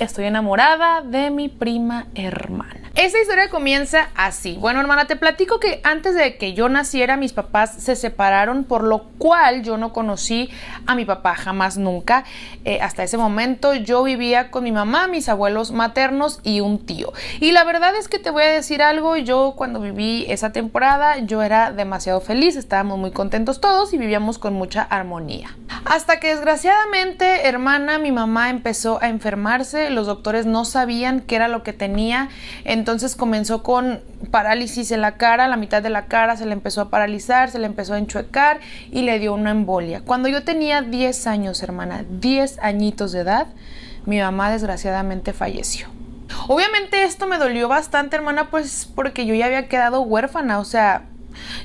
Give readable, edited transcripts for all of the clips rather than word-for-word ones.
Estoy enamorada de mi prima hermana. Esta historia comienza así. Bueno, hermana, te platico que antes de que yo naciera, mis papás se separaron, por lo cual yo no conocí a mi papá jamás, nunca. Hasta ese momento yo vivía con mi mamá, mis abuelos maternos y un tío. Y la verdad es que te voy a decir algo, yo cuando viví esa temporada, yo era demasiado feliz, estábamos muy contentos todos y vivíamos con mucha armonía. Hasta que desgraciadamente, hermana, mi mamá empezó a enfermarse, los doctores no sabían qué era lo que tenía, entonces comenzó con parálisis en la cara, la mitad de la cara se le empezó a paralizar, se le empezó a enchuecar y le dio una embolia. Cuando yo tenía 10 años, hermana, 10 añitos de edad, mi mamá desgraciadamente falleció. Obviamente esto me dolió bastante, hermana, pues porque yo ya había quedado huérfana, o sea,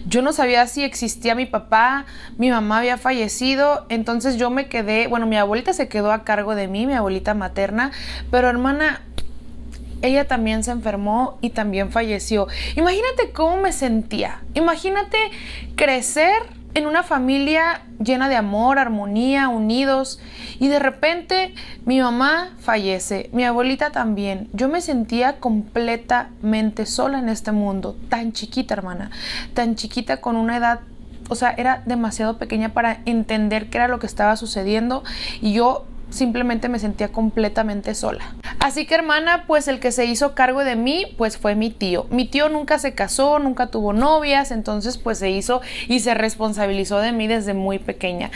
yo no sabía si existía mi papá, mi mamá había fallecido, entonces yo me quedé, bueno, mi abuelita se quedó a cargo de mí, mi abuelita materna, pero hermana, ella también se enfermó y también falleció. Imagínate cómo me sentía, imagínate crecer en una familia llena de amor, armonía, unidos, y de repente mi mamá fallece, mi abuelita también. Yo me sentía completamente sola en este mundo, tan chiquita, hermana, tan chiquita, con una edad, o sea, era demasiado pequeña para entender qué era lo que estaba sucediendo, y yo simplemente me sentía completamente sola. Así que, hermana, pues el que se hizo cargo de mí pues fue mi tío. Mi tío nunca se casó, nunca tuvo novias, entonces pues se hizo y se responsabilizó de mí desde muy pequeña.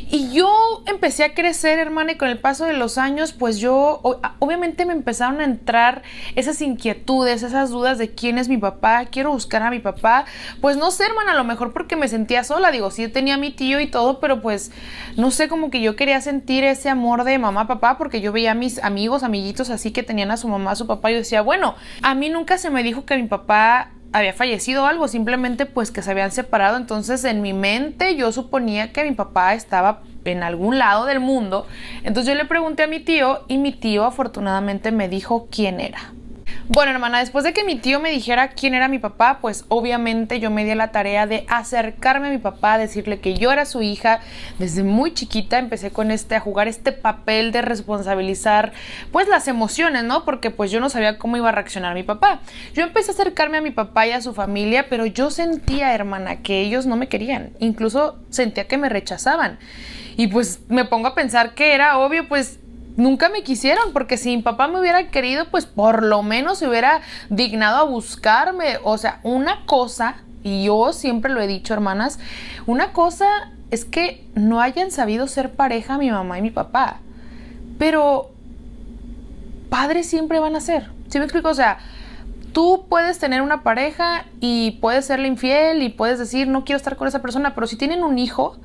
Y yo empecé a crecer, hermana, y con el paso de los años pues yo, obviamente me empezaron a entrar esas inquietudes, esas dudas de quién es mi papá, quiero buscar a mi papá. Pues no sé, hermana, a lo mejor porque me sentía sola, digo, sí tenía a mi tío y todo, pero pues no sé, como que yo quería sentir ese amor de mamá, papá, porque yo veía a mis amiguitos así que tenían a su mamá, a su papá, y yo decía, bueno, a mí nunca se me dijo que mi papá había fallecido o algo, simplemente pues que se habían separado, entonces en mi mente yo suponía que mi papá estaba en algún lado del mundo. Entonces yo le pregunté a mi tío y mi tío afortunadamente me dijo quién era. Bueno, hermana, después de que mi tío me dijera quién era mi papá, pues obviamente yo me di a la tarea de acercarme a mi papá, decirle que yo era su hija. Desde muy chiquita empecé con a jugar este papel de responsabilizar pues las emociones, ¿no? Porque pues yo no sabía cómo iba a reaccionar mi papá. Yo empecé a acercarme a mi papá y a su familia, pero yo sentía, hermana, que ellos no me querían. Incluso sentía que me rechazaban. Y pues me pongo a pensar que era obvio, pues nunca me quisieron, porque si mi papá me hubiera querido, pues por lo menos se hubiera dignado a buscarme. O sea, una cosa, y yo siempre lo he dicho, hermanas, una cosa es que no hayan sabido ser pareja mi mamá y mi papá, pero padres siempre van a ser. ¿Sí me explico? O sea, tú puedes tener una pareja y puedes serle infiel y puedes decir no quiero estar con esa persona, pero si tienen un hijo,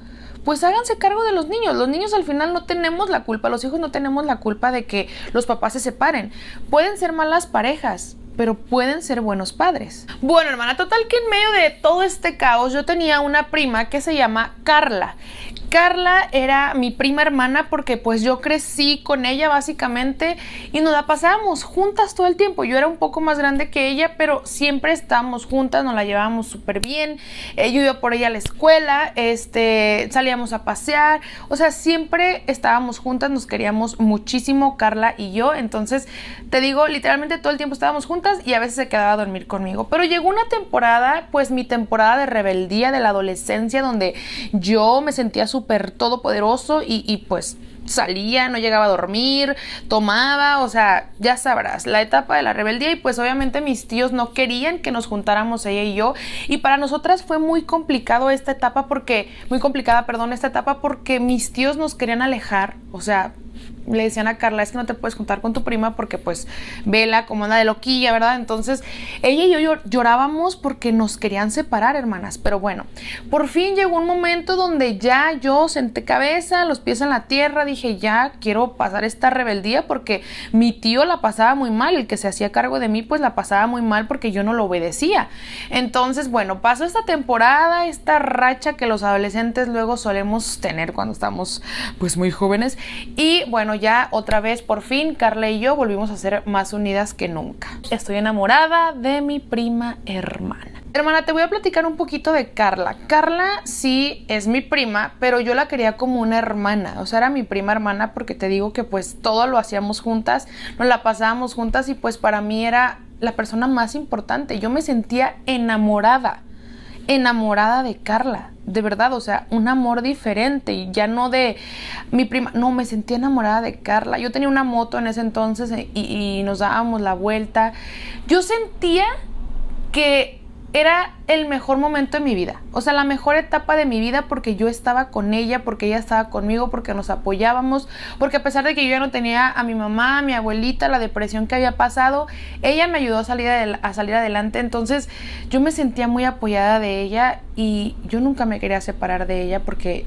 pues háganse cargo de los niños. Los niños al final no tenemos la culpa, los hijos no tenemos la culpa de que los papás se separen. Pueden ser malas parejas, pero pueden ser buenos padres. Bueno, hermana, total que en medio de todo este caos yo tenía una prima que se llama Carla. Carla era mi prima hermana porque pues yo crecí con ella básicamente y nos la pasábamos juntas todo el tiempo. Yo era un poco más grande que ella, pero siempre estábamos juntas, nos la llevábamos súper bien. Yo iba por ella a la escuela, salíamos a pasear, o sea, siempre estábamos juntas, nos queríamos muchísimo Carla y yo. Entonces, te digo, literalmente todo el tiempo estábamos juntas y a veces se quedaba a dormir conmigo. Pero llegó una temporada, pues mi temporada de rebeldía de la adolescencia, donde yo me sentía súper todopoderoso y pues salía, no llegaba a dormir, tomaba, o sea, ya sabrás, la etapa de la rebeldía. Y pues obviamente mis tíos no querían que nos juntáramos ella y yo, y para nosotras fue muy complicado esta etapa porque mis tíos nos querían alejar. O sea, le decían a Carla, es que no te puedes juntar con tu prima porque pues vela como anda de loquilla, ¿verdad? Entonces ella y yo llorábamos porque nos querían separar, hermanas. Pero bueno, por fin llegó un momento donde ya yo senté cabeza, los pies en la tierra, dije ya quiero pasar esta rebeldía porque mi tío la pasaba muy mal, el que se hacía cargo de mí pues la pasaba muy mal porque yo no lo obedecía. Entonces bueno, pasó esta temporada, esta racha que los adolescentes luego solemos tener cuando estamos pues muy jóvenes, y bueno, ya otra vez por fin Carla y yo volvimos a ser más unidas que nunca. Estoy enamorada de mi prima hermana. Hermana, te voy a platicar un poquito de Carla. Carla sí es mi prima, pero yo la quería como una hermana. O sea, era mi prima hermana porque te digo que pues todo lo hacíamos juntas, nos la pasábamos juntas y pues para mí era la persona más importante. Yo me sentía enamorada de Carla, de verdad, o sea, un amor diferente y ya no de mi prima, no, me sentía enamorada de Carla. Yo tenía una moto en ese entonces y nos dábamos la vuelta. Yo sentía que era el mejor momento de mi vida, o sea, la mejor etapa de mi vida porque yo estaba con ella, porque ella estaba conmigo, porque nos apoyábamos, porque a pesar de que yo ya no tenía a mi mamá, a mi abuelita, la depresión que había pasado, ella me ayudó a salir adelante. Entonces yo me sentía muy apoyada de ella y yo nunca me quería separar de ella porque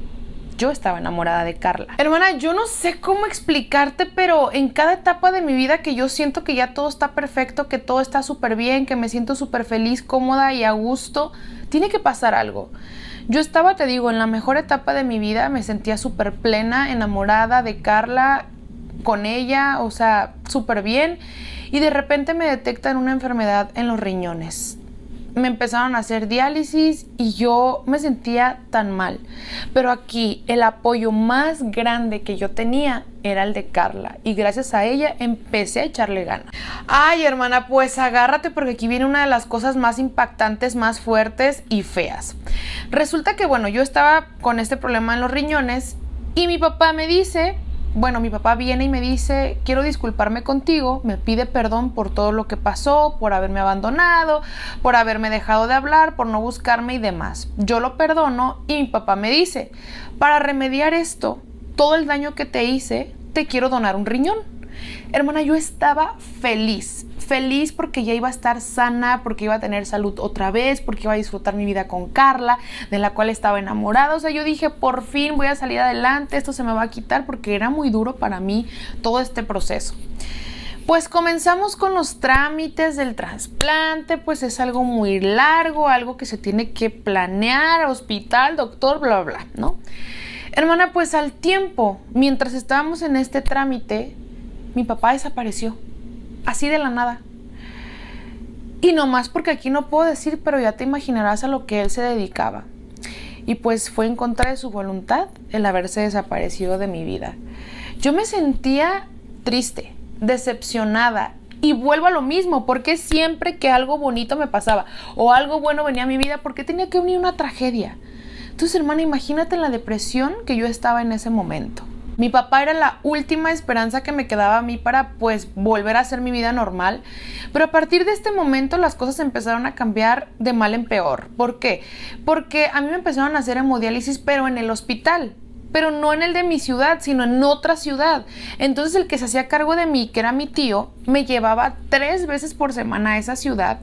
yo estaba enamorada de Carla. Hermana, yo no sé cómo explicarte, pero en cada etapa de mi vida que yo siento que ya todo está perfecto, que todo está súper bien, que me siento súper feliz, cómoda y a gusto, tiene que pasar algo. Yo estaba, te digo, en la mejor etapa de mi vida, me sentía súper plena, enamorada de Carla, con ella, o sea, súper bien, y de repente me detectan una enfermedad en los riñones. Me empezaron a hacer diálisis y yo me sentía tan mal. Pero aquí el apoyo más grande que yo tenía era el de Carla. Y gracias a ella empecé a echarle ganas. Ay, hermana, pues agárrate porque aquí viene una de las cosas más impactantes, más fuertes y feas. Resulta que, bueno, yo estaba con este problema en los riñones y mi papá me dice... Bueno, mi papá viene y me dice, quiero disculparme contigo, me pide perdón por todo lo que pasó, por haberme abandonado, por haberme dejado de hablar, por no buscarme y demás. Yo lo perdono y mi papá me dice, para remediar esto, todo el daño que te hice, te quiero donar un riñón. Hermana, yo estaba feliz porque ya iba a estar sana, porque iba a tener salud otra vez, porque iba a disfrutar mi vida con Carla, de la cual estaba enamorada. O sea, yo dije, por fin voy a salir adelante, esto se me va a quitar, porque era muy duro para mí todo este proceso. Pues comenzamos con los trámites del trasplante, pues es algo muy largo, algo que se tiene que planear, hospital, doctor, bla, bla, bla, ¿no? Hermana, pues al tiempo, mientras estábamos en este trámite, mi papá desapareció, así de la nada. Y no más porque aquí no puedo decir, pero ya te imaginarás a lo que él se dedicaba. Y pues fue en contra de su voluntad el haberse desaparecido de mi vida. Yo me sentía triste, decepcionada. Y vuelvo a lo mismo, porque siempre que algo bonito me pasaba o algo bueno venía a mi vida, ¿por qué tenía que venir una tragedia? Entonces, hermana, imagínate la depresión que yo estaba en ese momento. Mi papá era la última esperanza que me quedaba a mí para pues volver a hacer mi vida normal, pero a partir de este momento las cosas empezaron a cambiar de mal en peor. ¿Por qué? Porque a mí me empezaron a hacer hemodiálisis, pero en el hospital, pero no en el de mi ciudad, sino en otra ciudad. Entonces el que se hacía cargo de mí, que era mi tío, me llevaba 3 veces por semana a esa ciudad,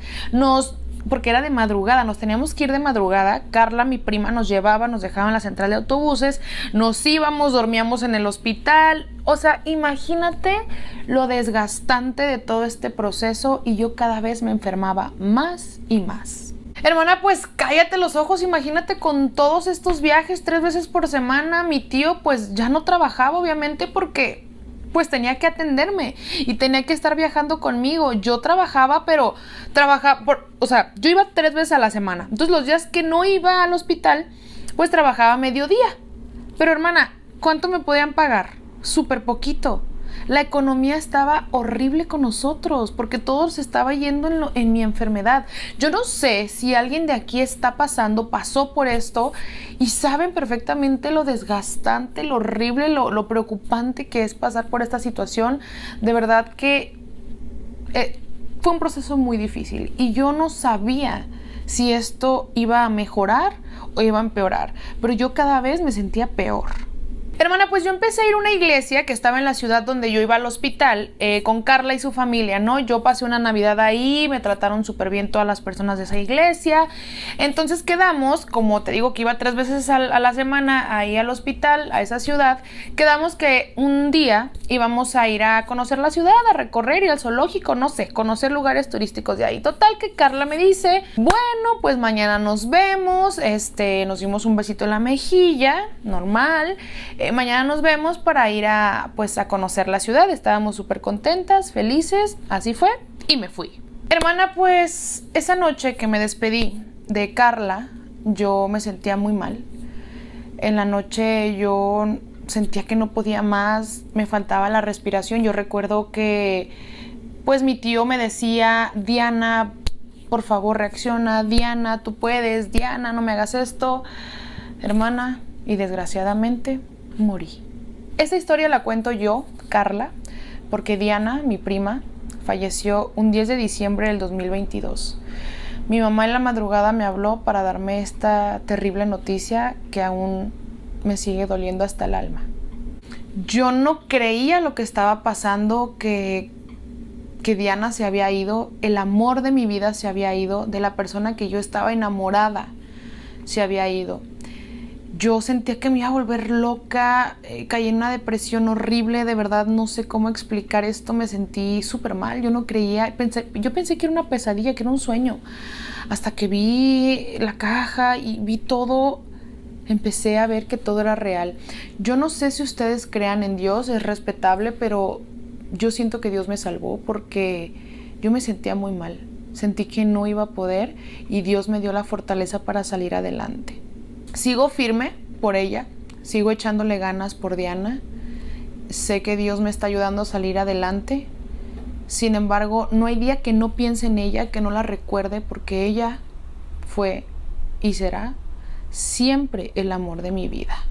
porque era de madrugada, nos teníamos que ir de madrugada. Carla, mi prima, nos llevaba, nos dejaba en la central de autobuses, nos íbamos, dormíamos en el hospital. O sea, imagínate lo desgastante de todo este proceso y yo cada vez me enfermaba más y más. Hermana, pues cállate los ojos, imagínate con todos estos viajes 3 veces por semana. Mi tío pues ya no trabajaba, obviamente, porque pues tenía que atenderme y tenía que estar viajando conmigo. Yo trabajaba, pero yo iba 3 veces a la semana. Entonces los días que no iba al hospital, pues trabajaba mediodía. Pero hermana, ¿cuánto me podían pagar? Súper poquito. La economía estaba horrible con nosotros porque todo se estaba yendo en mi enfermedad. Yo no sé si alguien de aquí pasó por esto y saben perfectamente lo desgastante, lo horrible, lo preocupante que es pasar por esta situación. De verdad que fue un proceso muy difícil y yo no sabía si esto iba a mejorar o iba a empeorar, pero yo cada vez me sentía peor. Hermana, pues yo empecé a ir a una iglesia que estaba en la ciudad donde yo iba al hospital con Carla y su familia, ¿no? Yo pasé una Navidad ahí, me trataron súper bien todas las personas de esa iglesia. Entonces quedamos, como te digo que iba 3 veces a la semana ahí al hospital, a esa ciudad, quedamos que un día íbamos a ir a conocer la ciudad, a recorrer, ir al zoológico, no sé, conocer lugares turísticos de ahí. Total que Carla me dice, bueno, pues mañana nos vemos, nos dimos un besito en la mejilla, normal. Mañana nos vemos para ir a conocer la ciudad. Estábamos súper contentas, felices, así fue, y me fui. Hermana, pues esa noche que me despedí, de Carla, yo me sentía muy mal. En la noche yo sentía que no podía más, me faltaba la respiración. Yo recuerdo que pues mi tío me decía: Diana, por favor reacciona, Diana, tú puedes, Diana, no me hagas esto, hermana, y desgraciadamente morí. Esta historia la cuento yo, Carla, porque Diana, mi prima, falleció un 10 de diciembre del 2022. Mi mamá en la madrugada me habló para darme esta terrible noticia que aún me sigue doliendo hasta el alma. Yo no creía lo que estaba pasando, que Diana se había ido, el amor de mi vida se había ido, de la persona que yo estaba enamorada se había ido. Yo sentía que me iba a volver loca, caí en una depresión horrible, de verdad no sé cómo explicar esto, me sentí súper mal, yo no creía, yo pensé que era una pesadilla, que era un sueño, hasta que vi la caja y vi todo, empecé a ver que todo era real. Yo no sé si ustedes crean en Dios, es respetable, pero yo siento que Dios me salvó porque yo me sentía muy mal, sentí que no iba a poder y Dios me dio la fortaleza para salir adelante. Sigo firme por ella, sigo echándole ganas por Diana. Sé que Dios me está ayudando a salir adelante. Sin embargo, no hay día que no piense en ella, que no la recuerde, porque ella fue y será siempre el amor de mi vida.